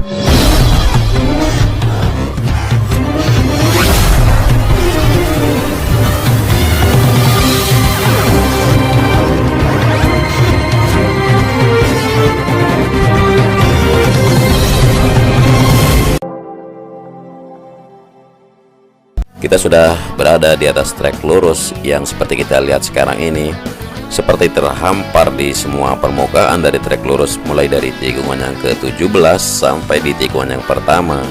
Kita sudah berada di atas trek lurus yang seperti kita lihat sekarang ini, seperti terhampar di semua permukaan dari trek lurus, mulai dari tikungan yang ke-17 sampai di tikungan yang pertama.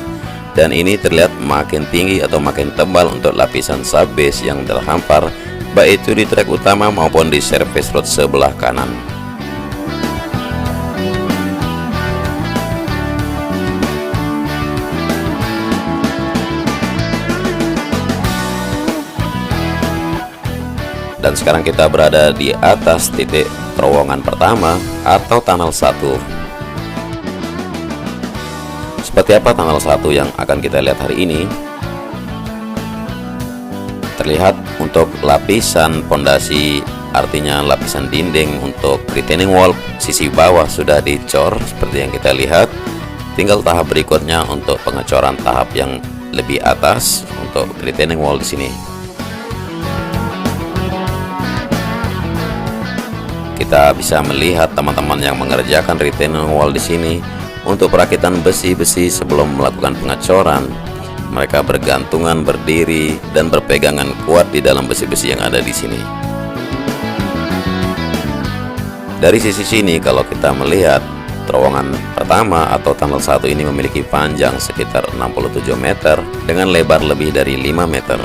Dan ini terlihat makin tinggi atau makin tebal untuk lapisan subbase yang terhampar, baik itu di trek utama maupun di service road sebelah kanan. Dan sekarang kita berada di atas titik terowongan pertama atau tunnel 1. Seperti apa tunnel 1 yang akan kita lihat hari ini? Terlihat untuk lapisan pondasi, artinya lapisan dinding untuk retaining wall sisi bawah sudah dicor seperti yang kita lihat. Tinggal tahap berikutnya untuk pengecoran tahap yang lebih atas untuk retaining wall di sini. Kita bisa melihat teman-teman yang mengerjakan retaining wall di sini untuk perakitan besi-besi sebelum melakukan pengecoran. Mereka bergantungan, berdiri, dan berpegangan kuat di dalam besi-besi yang ada di sini. Dari sisi sini, kalau kita melihat terowongan pertama atau tunnel 1 ini memiliki panjang sekitar 67 meter dengan lebar lebih dari 5 meter.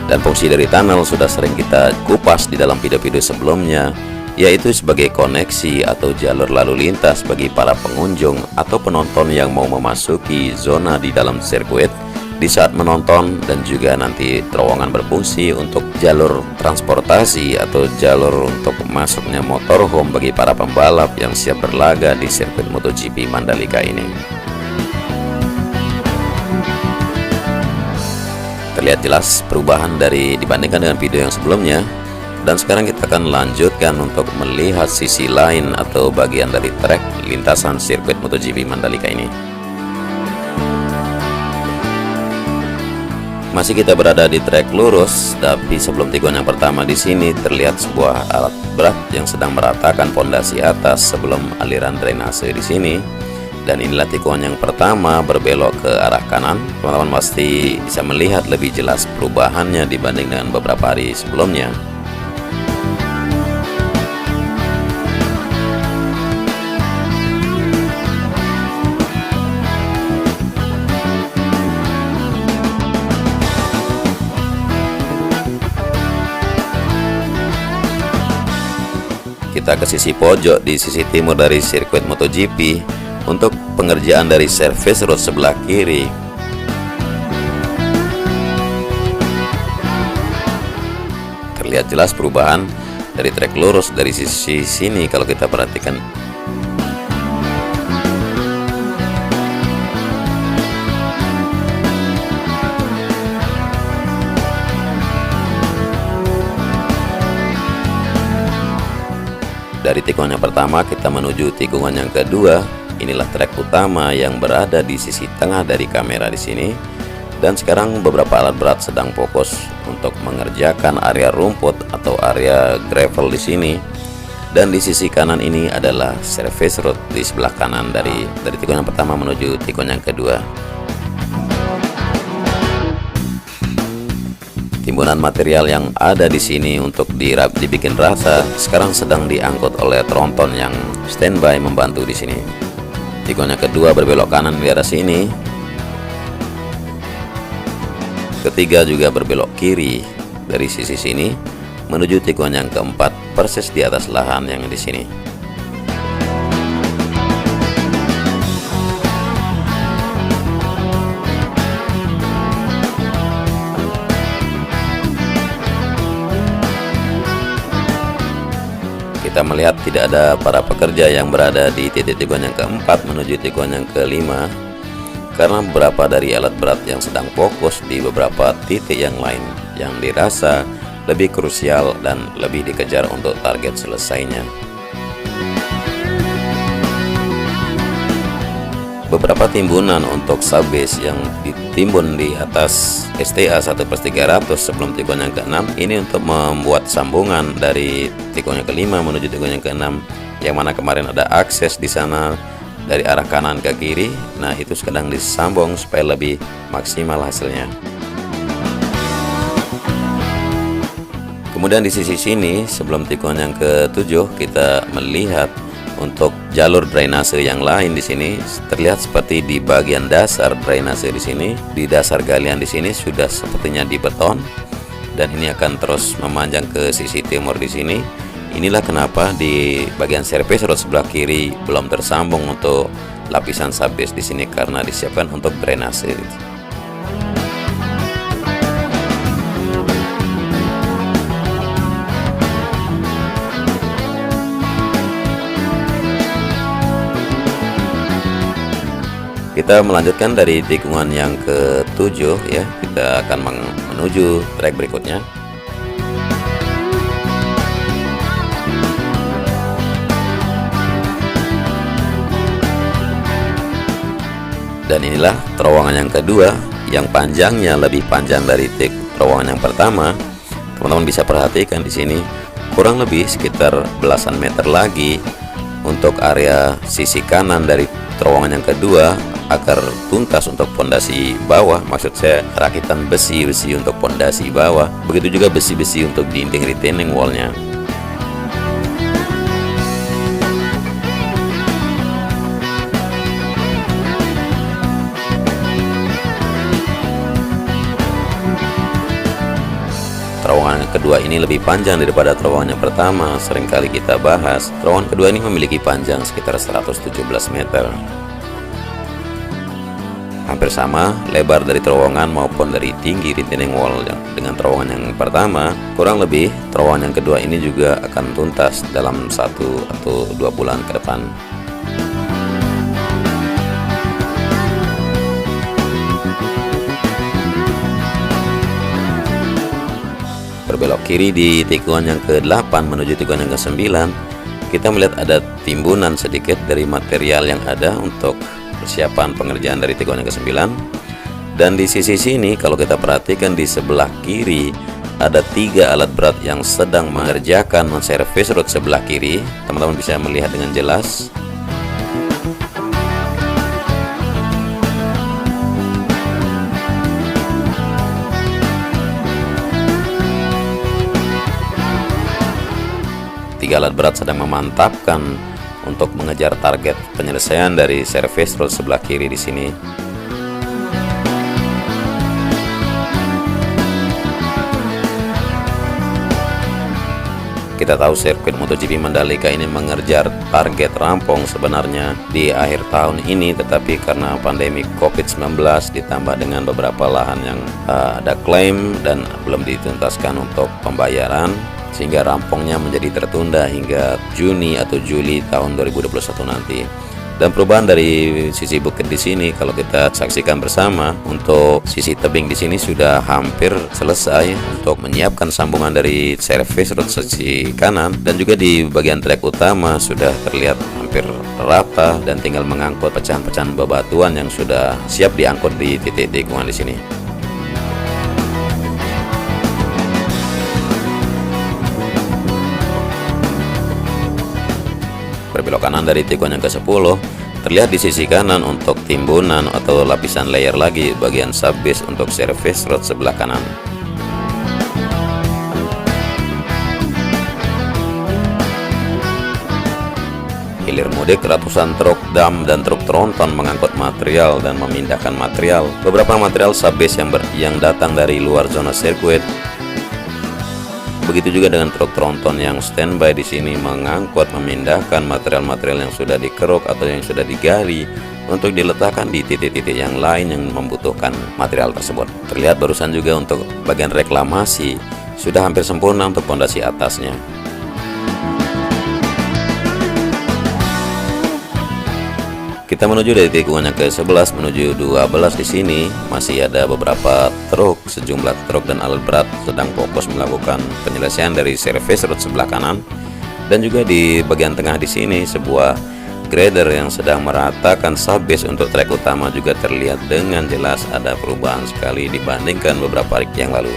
Dan fungsi dari tunnel sudah sering kita kupas di dalam video-video sebelumnya, yaitu sebagai koneksi atau jalur lalu lintas bagi para pengunjung atau penonton yang mau memasuki zona di dalam sirkuit di saat menonton, dan juga nanti terowongan berfungsi untuk jalur transportasi atau jalur untuk masuknya motorhome bagi para pembalap yang siap berlaga di sirkuit MotoGP Mandalika ini. Terlihat jelas perubahan dibandingkan dengan video yang sebelumnya. Dan sekarang kita akan lanjutkan untuk melihat sisi lain atau bagian dari trek lintasan sirkuit MotoGP Mandalika ini. Masih kita berada di trek lurus, tapi sebelum tikungan yang pertama di sini terlihat sebuah alat berat yang sedang meratakan pondasi atas sebelum aliran drainase di sini. Dan inilah tikungan yang pertama berbelok ke arah kanan. Teman-teman pasti bisa melihat lebih jelas perubahannya dibanding dengan beberapa hari sebelumnya. Kita ke sisi pojok di sisi timur dari sirkuit MotoGP untuk pengerjaan dari service road sebelah kiri. Terlihat jelas perubahan dari trek lurus dari sisi sini kalau kita perhatikan. Dari tikungan yang pertama kita menuju tikungan yang kedua. Inilah trek utama yang berada di sisi tengah dari kamera di sini. Dan sekarang beberapa alat berat sedang fokus untuk mengerjakan area rumput atau area gravel di sini. Dan di sisi kanan ini adalah service road di sebelah kanan dari tikungan yang pertama menuju tikungan yang kedua. Timbunan material yang ada di sini untuk dibikin rata sekarang sedang diangkut oleh tronton yang standby membantu di sini. Tikungan yang kedua berbelok kanan di arah sini. Ketiga juga berbelok kiri dari sisi sini menuju tikungan yang keempat persis di atas lahan yang di sini. Kita melihat tidak ada para pekerja yang berada di titik tikungan yang keempat menuju tikungan yang kelima, karena beberapa dari alat berat yang sedang fokus di beberapa titik yang lain yang dirasa lebih krusial dan lebih dikejar untuk target selesainya. Beberapa timbunan untuk subbase yang ditimbun di atas STA 1/300 sebelum tikungan yang ke-6 ini untuk membuat sambungan dari tikungan yang ke-5 menuju tikungan yang ke-6, yang mana kemarin ada akses di sana dari arah kanan ke kiri. Nah, itu sedang disambung supaya lebih maksimal hasilnya. Kemudian di sisi sini sebelum tikungan yang ke-7 kita melihat untuk jalur drainase yang lain. Di sini terlihat seperti di bagian dasar drainase di sini, di dasar galian di sini sudah sepertinya dibeton, dan ini akan terus memanjang ke sisi timur di sini. Inilah kenapa di bagian service road sebelah kiri belum tersambung untuk lapisan subbase di sini, karena disiapkan untuk drainase. Kita melanjutkan dari tikungan yang ke-7 ya, kita akan menuju trek berikutnya. Dan inilah terowongan yang kedua, yang panjangnya lebih panjang dari terowongan yang pertama. Teman-teman bisa perhatikan di sini kurang lebih sekitar belasan meter lagi untuk area sisi kanan dari terowongan yang kedua agar tuntas untuk pondasi bawah, maksud saya rakitan besi-besi untuk pondasi bawah, begitu juga besi-besi untuk dinding retaining wall-nya. Terowongan yang kedua ini lebih panjang daripada terowongan yang pertama. Seringkali kita bahas, terowongan kedua ini memiliki panjang sekitar 117 meter. Hampir sama lebar dari terowongan maupun dari tinggi retaining wall dengan terowongan yang pertama. Kurang lebih terowongan yang kedua ini juga akan tuntas dalam 1 atau 2 bulan ke depan. Berbelok kiri di tikungan yang ke-8 menuju tikungan yang ke-9, kita melihat ada timbunan sedikit dari material yang ada untuk persiapan pengerjaan dari tikungan yang ke-9. Dan di sisi sini kalau kita perhatikan di sebelah kiri ada 3 alat berat yang sedang mengerjakan service road sebelah kiri. Teman-teman bisa melihat dengan jelas. Tiga alat berat sedang memantapkan untuk mengejar target penyelesaian dari service road sebelah kiri di sini. Kita tahu sirkuit MotoGP Mandalika ini mengejar target rampung sebenarnya di akhir tahun ini, tetapi karena pandemi COVID-19 ditambah dengan beberapa lahan yang ada klaim dan belum dituntaskan untuk pembayaran, sehingga rampungnya menjadi tertunda hingga Juni atau Juli tahun 2021 nanti. Dan perubahan dari sisi bukit di sini kalau kita saksikan bersama, untuk sisi tebing di sini sudah hampir selesai untuk menyiapkan sambungan dari service road sisi kanan, dan juga di bagian trek utama sudah terlihat hampir rata dan tinggal mengangkut pecahan-pecahan bebatuan yang sudah siap diangkut di titik tikungan di sini. Berbelok kanan dari tikungan yang ke-10, terlihat di sisi kanan untuk timbunan atau lapisan layer lagi bagian subbase untuk service road sebelah kanan. Hilir mudik ratusan truk dam dan truk tronton mengangkut material dan memindahkan material. Beberapa material subbase yang datang dari luar zona sirkuit. Begitu juga dengan truk tronton yang standby di sini mengangkut, memindahkan material-material yang sudah dikeruk atau yang sudah digali untuk diletakkan di titik-titik yang lain yang membutuhkan material tersebut. Terlihat barusan juga untuk bagian reklamasi sudah hampir sempurna untuk pondasi atasnya. Kita Kita menuju dari tikungan yang ke-11 menuju 12 di sini masih ada beberapa truk, sejumlah truk dan alat berat sedang fokus melakukan penyelesaian dari service road sebelah kanan. Dan juga di bagian tengah di sini sebuah grader yang sedang meratakan subbase untuk trek utama juga terlihat dengan jelas ada perubahan sekali dibandingkan beberapa hari yang lalu.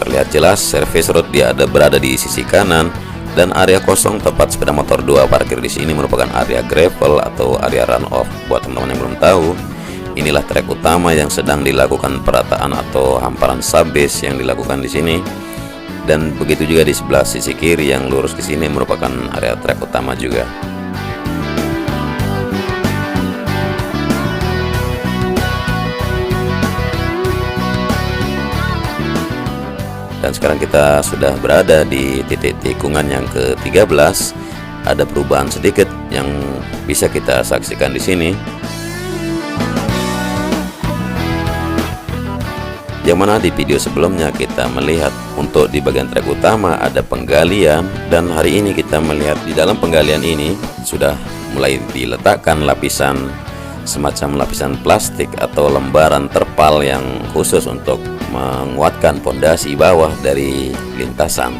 Terlihat jelas service road dia berada di sisi kanan dan area kosong tempat sepeda motor 2 parkir di sini merupakan area gravel atau area run off. Buat teman-teman yang belum tahu, inilah trek utama yang sedang dilakukan perataan atau hamparan subbase yang dilakukan di sini. Dan begitu juga di sebelah sisi kiri yang lurus di sini merupakan area trek utama juga. Dan sekarang kita sudah berada di titik tikungan yang ke-13. Ada perubahan sedikit yang bisa kita saksikan di sini. Yang mana di video sebelumnya kita melihat untuk di bagian trek utama ada penggalian, dan hari ini kita melihat di dalam penggalian ini sudah mulai diletakkan lapisan semacam lapisan plastik atau lembaran terpal yang khusus untuk menguatkan pondasi bawah dari lintasan.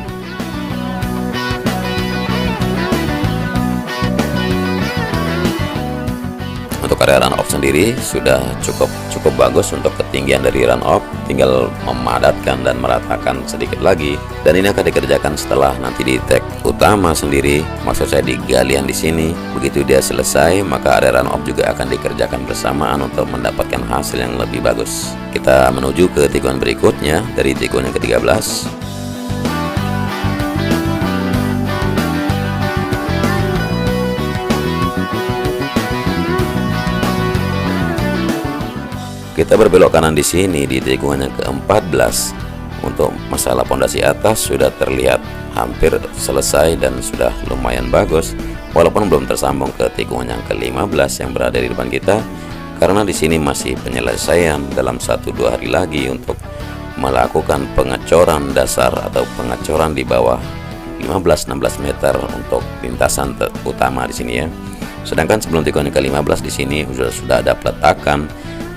Untuk area run off sendiri sudah cukup bagus untuk ketinggian dari run off, tinggal memadatkan dan meratakan sedikit lagi. Dan ini akan dikerjakan setelah nanti di trek utama sendiri, maksud saya di galian di sini. Begitu dia selesai, maka area run off juga akan dikerjakan bersamaan untuk mendapatkan hasil yang lebih bagus. Kita menuju ke tikungan berikutnya dari tikungan yang ke-13. Kita berbelok kanan di sini di tikungan yang ke-14. Untuk masalah pondasi atas sudah terlihat hampir selesai dan sudah lumayan bagus, walaupun belum tersambung ke tikungan yang ke-15 yang berada di depan kita, karena di sini masih penyelesaian dalam 1-2 hari lagi untuk melakukan pengecoran dasar atau pengecoran di bawah 15-16 meter untuk lintasan utama di sini ya. Sedangkan sebelum tikungan yang ke-15 di sini sudah ada peletakan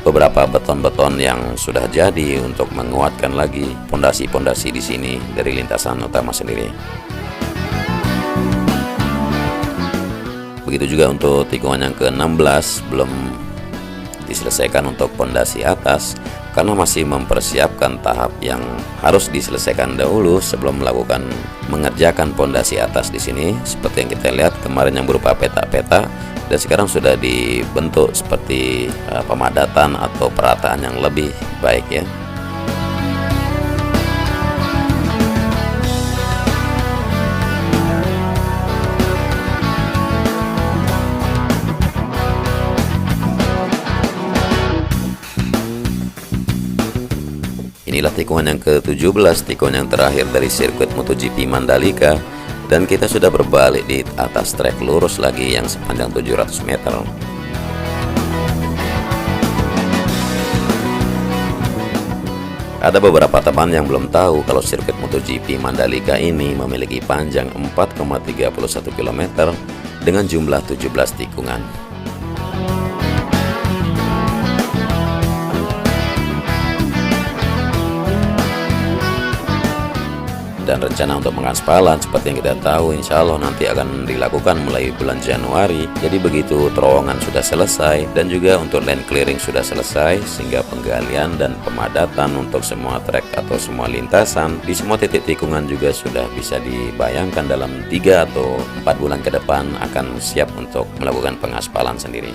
beberapa beton-beton yang sudah jadi untuk menguatkan lagi pondasi-pondasi di sini dari lintasan utama sendiri. Begitu juga untuk tikungan yang ke-16 belum diselesaikan untuk pondasi atas karena masih mempersiapkan tahap yang harus diselesaikan dahulu sebelum melakukan mengerjakan pondasi atas di sini. Seperti yang kita lihat kemarin yang berupa peta-peta, dan sekarang sudah dibentuk seperti pemadatan atau perataan yang lebih baik ya. Inilah tikungan yang ke-17, tikungan yang terakhir dari sirkuit MotoGP Mandalika. Dan kita sudah berbalik di atas trek lurus lagi yang sepanjang 700 meter. Ada beberapa teman yang belum tahu kalau sirkuit MotoGP Mandalika ini memiliki panjang 4,31 km dengan jumlah 17 tikungan. Dan rencana untuk mengaspalan seperti yang kita tahu insya Allah nanti akan dilakukan mulai bulan Januari. Jadi begitu terowongan sudah selesai dan juga untuk land clearing sudah selesai, sehingga penggalian dan pemadatan untuk semua trek atau semua lintasan di semua titik tikungan juga sudah bisa dibayangkan dalam 3 atau 4 bulan ke depan akan siap untuk melakukan pengaspalan sendiri.